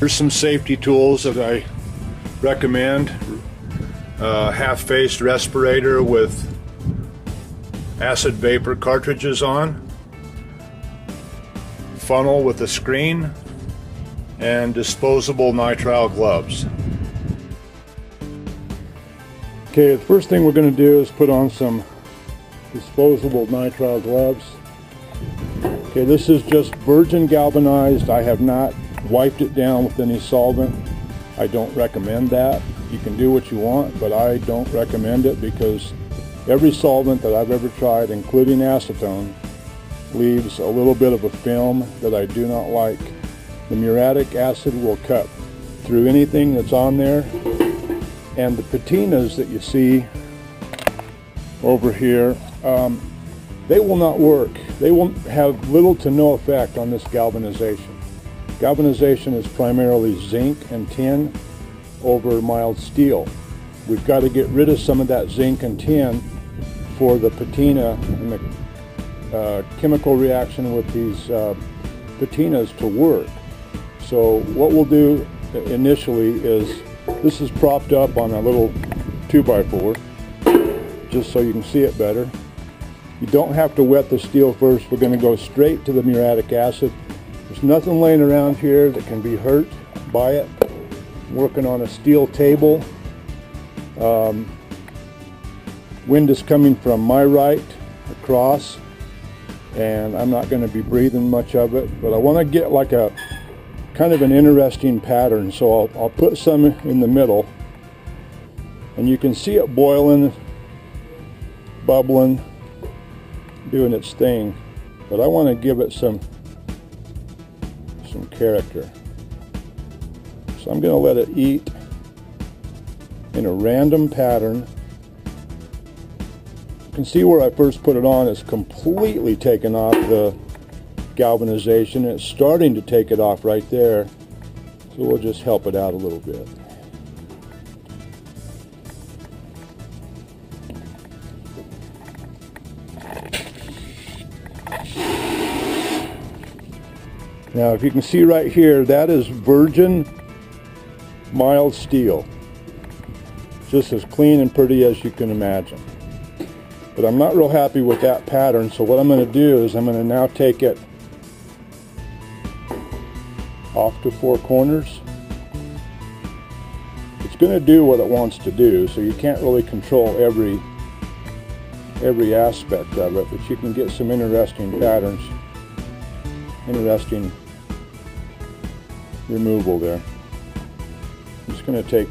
Here's some safety tools that I recommend. Half-faced respirator with acid vapor cartridges on, funnel with a screen, and disposable nitrile gloves. Okay, the first thing we're going to do is put on some disposable nitrile gloves. Okay, this is just virgin galvanized. I have not wiped it down with any solvent. I don't recommend that. You can do what you want, but I don't recommend it because every solvent that I've ever tried, including acetone, leaves a little bit of a film that I do not like. The muriatic acid will cut through anything that's on there, and the patinas that you see over here, they will not work. They will have little to no effect on this galvanization. Galvanization is primarily zinc and tin over mild steel. We've got to get rid of some of that zinc and tin for the patina and the chemical reaction with these patinas to work. So what we'll do initially is, this is propped up on a little 2x4, just so you can see it better. You don't have to wet the steel first. We're going to go straight to the muriatic acid. There's nothing laying around here that can be hurt by it. I'm working on a steel table. Wind is coming from my right across, and I'm not going to be breathing much of it, but I want to get like a kind of an interesting pattern, so I'll put some in the middle, and you can see it boiling, bubbling, doing its thing, but I want to give it some character. So I'm going to let it eat in a random pattern. You can see where I first put it on, it's completely taken off the galvanization. It's starting to take it off right there, so we'll just help it out a little bit. Now if you can see right here, that is virgin mild steel, just as clean and pretty as you can imagine. But I'm not real happy with that pattern, so what I'm going to do is I'm going to now take it off to 4 corners. It's going to do what it wants to do, so you can't really control every aspect of it, but you can get some interesting patterns, interesting removal there. I'm just going to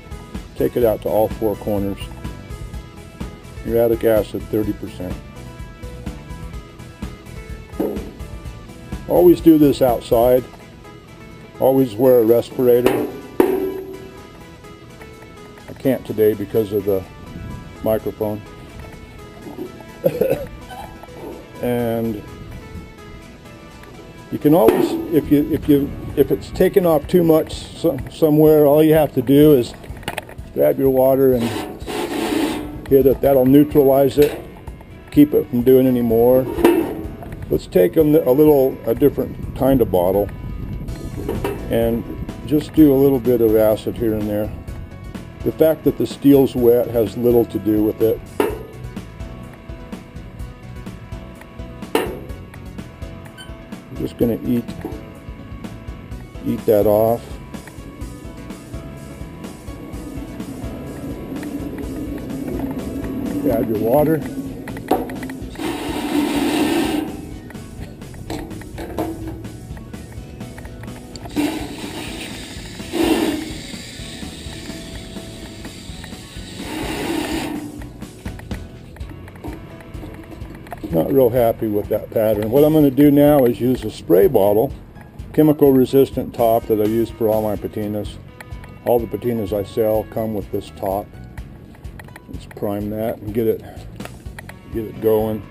take it out to all 4 corners. Muriatic acid 30%. Always do this outside. Always wear a respirator. I can't today because of the microphone. And you can always, if it's taken off too much somewhere, all you have to do is grab your water and hit it. That'll neutralize it, keep it from doing any more. Let's take a different kind of bottle and just do a little bit of acid here and there. The fact that the steel's wet has little to do with it. I'm just going to eat that off. Add your water. Not real happy with that pattern. What I'm going to do now is use a spray bottle, chemical resistant top that I use for all my patinas. All the patinas I sell come with this top. Let's prime that and get it going.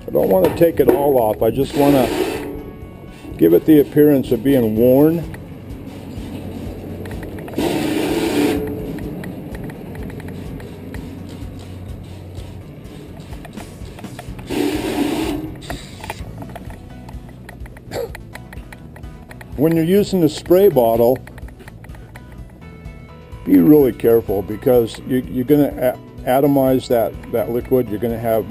I don't want to take it all off. I just want to give it the appearance of being worn. when you're using the spray bottle, be really careful, because you're going to atomize that liquid. You're going to have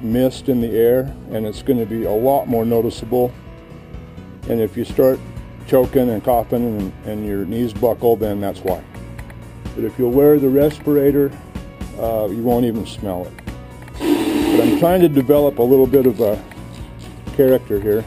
mist in the air, and it's going to be a lot more noticeable. And if you start choking and coughing and your knees buckle, then that's why. But if you'll wear the respirator, you won't even smell it. But I'm trying to develop a little bit of a character here.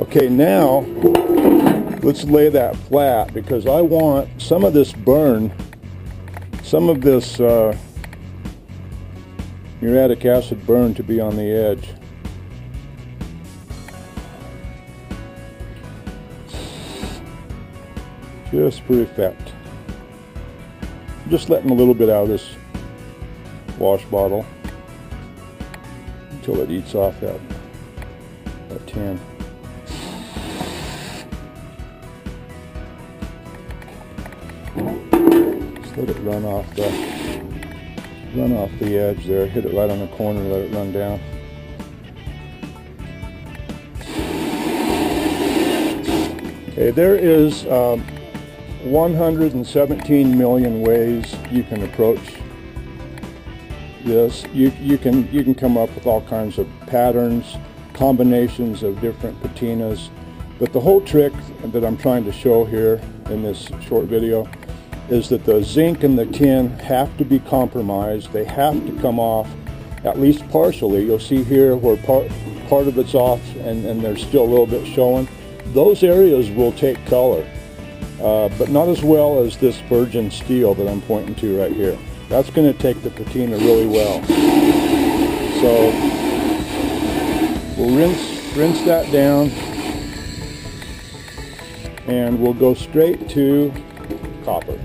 Okay, now let's lay that flat, because I want some of this burn, some of this muriatic acid burn to be on the edge. Just for effect. Just letting a little bit out of this wash bottle until it eats off that tin. Just let it run off the edge there. Hit it right on the corner, let it run down. Okay, there is 117 million ways you can approach this. You can come up with all kinds of patterns, combinations of different patinas, but the whole trick that I'm trying to show here in this short video is that the zinc and the tin have to be compromised. They have to come off at least partially. You'll see here where part of it's off and there's still a little bit showing. Those areas will take color, but not as well as this virgin steel that I'm pointing to right here. That's going to take the patina really well. So we'll rinse that down, and we'll go straight to copper.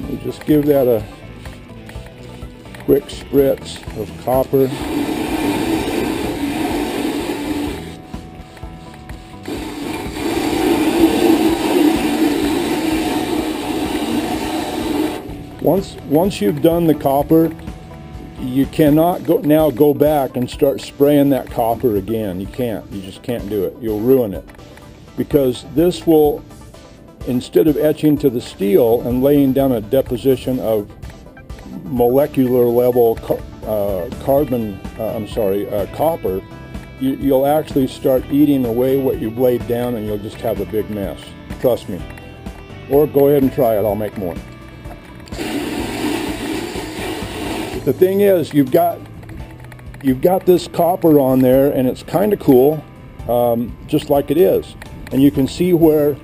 We'll just give that a quick spritz of copper. Once you've done the copper, you cannot now go back and start spraying that copper again. You can't. You just can't do it. You'll ruin it. Because this will, instead of etching to the steel and laying down a deposition of molecular level copper, you'll actually start eating away what you've laid down, and you'll just have a big mess. Trust me. Or go ahead and try it. I'll make more. The thing is, you've got this copper on there, and it's kind of cool, just like it is. And you can see where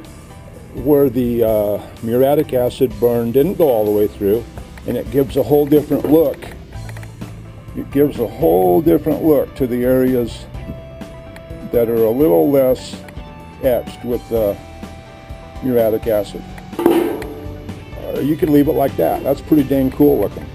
the muriatic acid burn didn't go all the way through, and it gives a whole different look. It gives a whole different look to the areas that are a little less etched with muriatic acid. You can leave it like that. That's pretty dang cool looking.